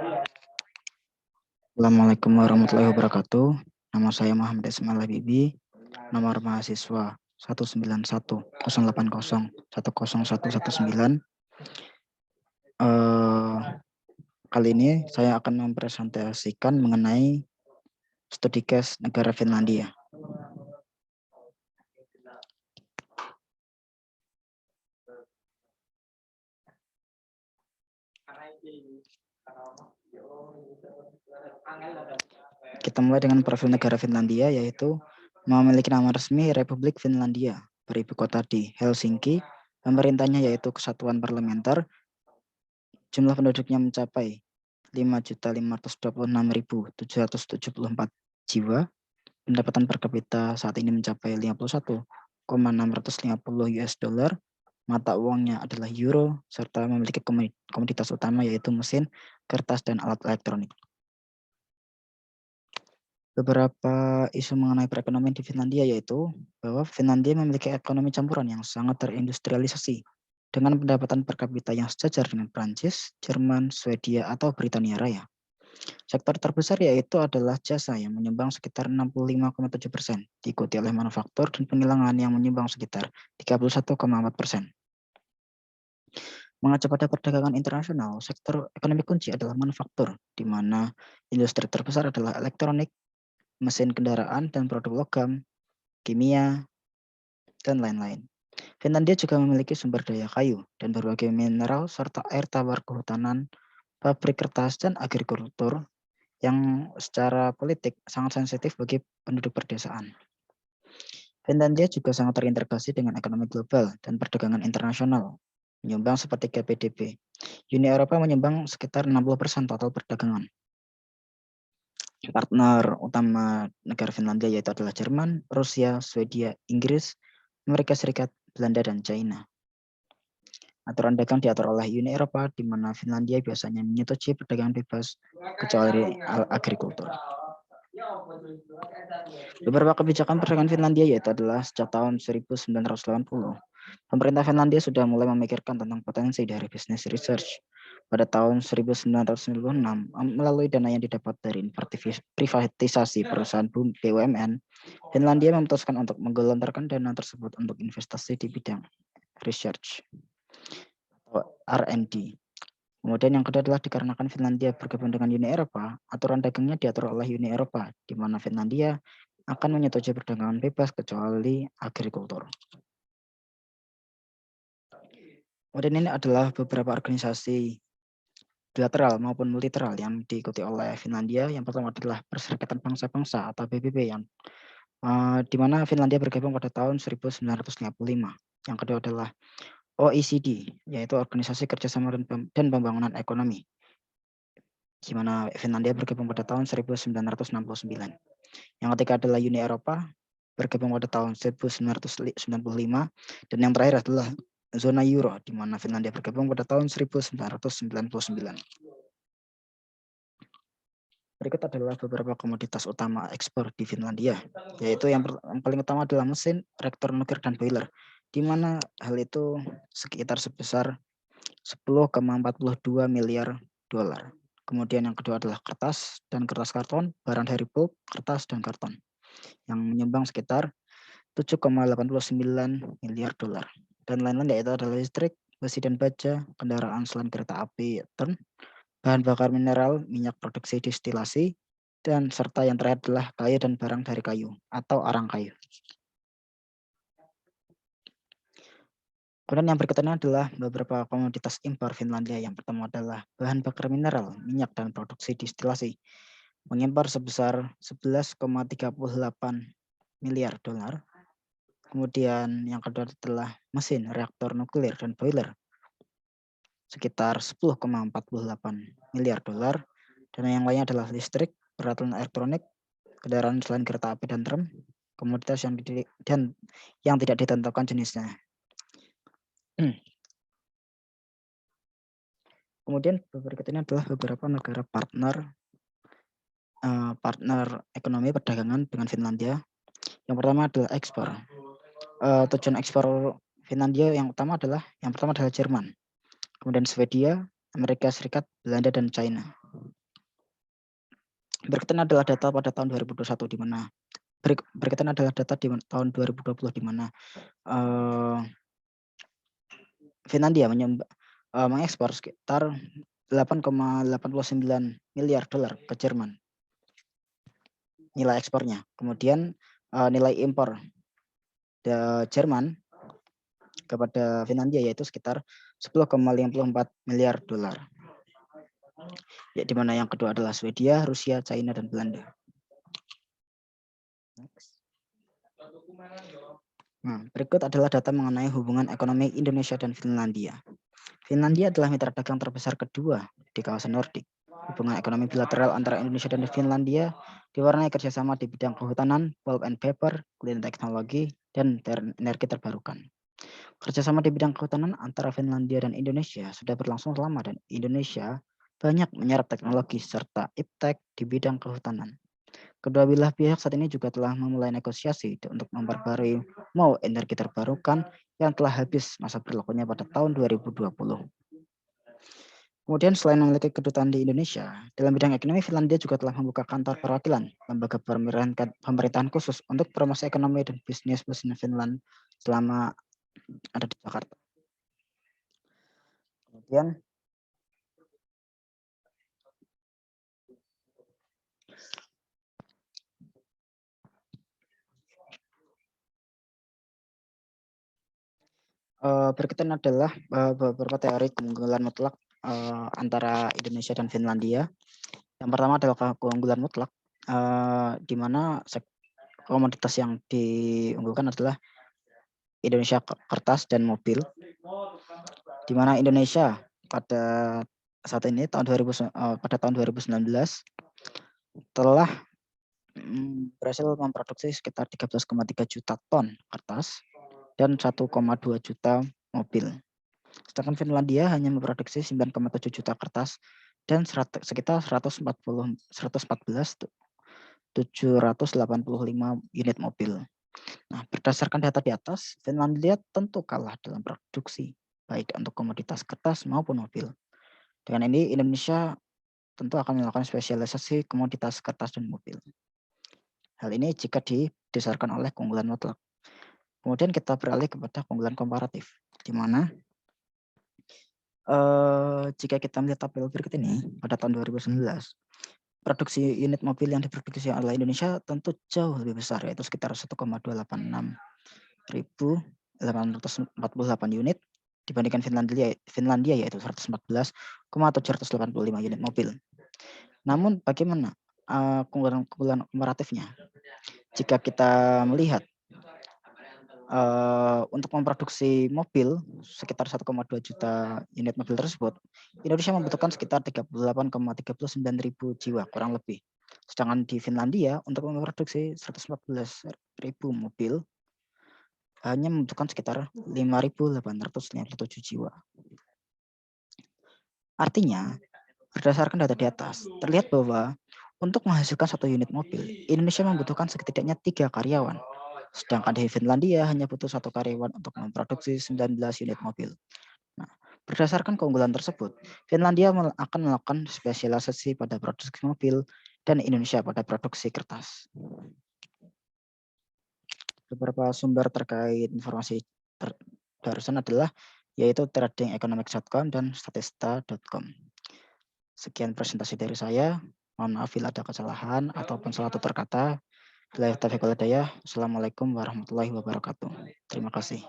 Assalamualaikum warahmatullahi wabarakatuh. Nama saya Muhammad Ismail Habibi. Nomor mahasiswa 19108010119. Kali ini saya akan mempresentasikan mengenai studi case negara Finlandia. Kita mulai dengan profil negara Finlandia, yaitu memiliki nama resmi Republik Finlandia, beribu kota di Helsinki, pemerintahnya yaitu kesatuan parlementer, jumlah penduduknya mencapai 5.526.774 jiwa, pendapatan per kapita saat ini mencapai 51,650 US dollar, mata uangnya adalah euro, serta memiliki komoditas utama yaitu mesin, kertas, dan alat elektronik. Beberapa isu mengenai perekonomian di Finlandia yaitu bahwa Finlandia memiliki ekonomi campuran yang sangat terindustrialisasi dengan pendapatan per kapita yang sejajar dengan Prancis, Jerman, Swedia, atau Britania Raya. Sektor terbesar yaitu adalah jasa yang menyumbang sekitar 65,7%, diikuti oleh manufaktur dan penggilingan yang menyumbang sekitar 31,4%. Mengacu pada perdagangan internasional, sektor ekonomi kunci adalah manufaktur, di mana industri terbesar adalah elektronik, mesin kendaraan, dan produk logam, kimia, dan lain-lain. Finlandia juga memiliki sumber daya kayu dan berbagai mineral serta air tawar kehutanan, pabrik kertas, dan agrikultur yang secara politik sangat sensitif bagi penduduk perdesaan. Finlandia juga sangat terintegrasi dengan ekonomi global dan perdagangan internasional, menyumbang sepertiga PDB. Uni Eropa menyumbang sekitar 60% total perdagangan. Partner utama negara Finlandia yaitu adalah Jerman, Rusia, Swedia, Inggris, Amerika Serikat, Belanda, dan China. Aturan dagang diatur oleh Uni Eropa, di mana Finlandia biasanya menyetujui perdagangan bebas kecuali agrikultur. Beberapa kebijakan perdagangan Finlandia yaitu adalah sejak tahun 1980. Pemerintah Finlandia sudah mulai memikirkan tentang potensi dari bisnis research. Pada tahun 1996, melalui dana yang didapat dari privatisasi perusahaan BUMN, Finlandia memutuskan untuk menggelontorkan dana tersebut untuk investasi di bidang research atau R&D. Kemudian yang kedua adalah dikarenakan Finlandia bergabung dengan Uni Eropa, aturan dagangnya diatur oleh Uni Eropa, di mana Finlandia akan menyetujui perdagangan bebas kecuali agrikultur. Kemudian ini adalah beberapa organisasi bilateral maupun multilateral yang diikuti oleh Finlandia. Yang pertama adalah Perserikatan Bangsa-Bangsa atau PBB yang di mana Finlandia bergabung pada tahun 1955. Yang kedua adalah OECD, yaitu Organisasi Kerjasama dan Pembangunan Ekonomi, di mana Finlandia bergabung pada tahun 1969. Yang ketiga adalah Uni Eropa, bergabung pada tahun 1995. Dan yang terakhir adalah zona euro, di mana Finlandia bergabung pada tahun 1999. Berikut adalah beberapa komoditas utama ekspor di Finlandia, yaitu yang paling utama adalah mesin, reaktor nuklir, dan boiler, di mana hal itu sekitar sebesar 10,42 miliar dolar. Kemudian yang kedua adalah kertas dan kertas karton, barang dari pulp, kertas, dan karton, yang menyumbang sekitar 7,89 miliar dolar. Dan lain-lain yaitu adalah listrik, besi dan baja, kendaraan selain kereta api, bahan bakar mineral, minyak produksi distilasi, dan serta yang terakhir adalah kayu dan barang dari kayu atau arang kayu. Kemudian yang berikutnya adalah beberapa komoditas impor Finlandia. Yang pertama adalah bahan bakar mineral, minyak, dan produksi distilasi. Mengimpor sebesar 11,38 miliar dolar. Kemudian yang kedua adalah mesin, reaktor nuklir, dan boiler, sekitar 10,48 miliar dolar. Dan yang lainnya adalah listrik, peralatan elektronik, kendaraan selain kereta api dan tram, komoditas yang tidak ditentukan jenisnya. Kemudian berikutnya adalah beberapa negara partner ekonomi perdagangan dengan Finlandia. Yang pertama adalah ekspor. Tujuan ekspor Finlandia yang pertama adalah Jerman, kemudian Swedia, Amerika Serikat, Belanda, dan China. Berikutnya adalah data pada tahun 2021 di mana berikutnya adalah data di tahun 2020 di mana Finlandia mengekspor sekitar 8,89 miliar dolar ke Jerman nilai ekspornya. Kemudian nilai impor Jerman kepada Finlandia yaitu sekitar 10,54 miliar dolar. Ya, di mana yang kedua adalah Swedia, Rusia, China, dan Belanda. Nah, berikut adalah data mengenai hubungan ekonomi Indonesia dan Finlandia. Finlandia adalah mitra dagang terbesar kedua di kawasan Nordik. Hubungan ekonomi bilateral antara Indonesia dan Finlandia diwarnai kerjasama di bidang kehutanan, pulp and paper, clean teknologi, dan energi terbarukan. Kerjasama di bidang kehutanan antara Finlandia dan Indonesia sudah berlangsung lama dan Indonesia banyak menyerap teknologi serta iptek di bidang kehutanan. Kedua belah pihak saat ini juga telah memulai negosiasi untuk memperbarui mau energi terbarukan yang telah habis masa berlakunya pada tahun 2020. Kemudian selain memiliki kedutaan di Indonesia, dalam bidang ekonomi Finlandia juga telah membuka kantor perwakilan lembaga pemerintahan khusus untuk promosi ekonomi dan bisnis Finland selama ada di Jakarta. Kemudian berikutnya adalah beberapa teori keunggulan mutlak antara Indonesia dan Finlandia. Yang pertama adalah keunggulan mutlak, di mana komoditas yang diunggulkan adalah Indonesia kertas dan mobil, di mana Indonesia pada saat ini pada tahun 2019 telah berhasil memproduksi sekitar 13,3 juta ton kertas dan 1,2 juta mobil. Sedangkan Finlandia hanya memproduksi 9,7 juta kertas dan sekitar 785 unit mobil. Nah, berdasarkan data di atas, Finlandia tentu kalah dalam produksi, baik untuk komoditas kertas maupun mobil. Dengan ini, Indonesia tentu akan melakukan spesialisasi komoditas kertas dan mobil. Hal ini jika didasarkan oleh keunggulan mutlak. Kemudian kita beralih kepada keunggulan komparatif, di mana jika kita melihat tabel berikut ini pada tahun 2019, produksi unit mobil yang diproduksi oleh Indonesia tentu jauh lebih besar, yaitu sekitar 1,286.848 unit dibandingkan Finlandia yaitu 114,785 unit mobil. Namun bagaimana keunggulan komparatifnya? Jika kita melihat untuk memproduksi mobil sekitar 1,2 juta unit mobil tersebut, Indonesia membutuhkan sekitar 38,39 ribu jiwa kurang lebih. Sedangkan di Finlandia untuk memproduksi 114 ribu mobil hanya membutuhkan sekitar 5.857 jiwa. Artinya, berdasarkan data di atas, terlihat bahwa untuk menghasilkan satu unit mobil, Indonesia membutuhkan setidaknya 3 karyawan. Sedangkan di Finlandia hanya butuh 1 karyawan untuk memproduksi 19 unit mobil. Nah, berdasarkan keunggulan tersebut, Finlandia akan melakukan spesialisasi pada produksi mobil dan Indonesia pada produksi kertas. Beberapa sumber terkait informasi barusan adalah yaitu tradingeconomics.com dan statista.com. Sekian presentasi dari saya. Mohon maaf bila ada kesalahan ataupun salah tutur kata. Bila taufiq wal hidayah. Assalamualaikum warahmatullahi wabarakatuh. Terima kasih.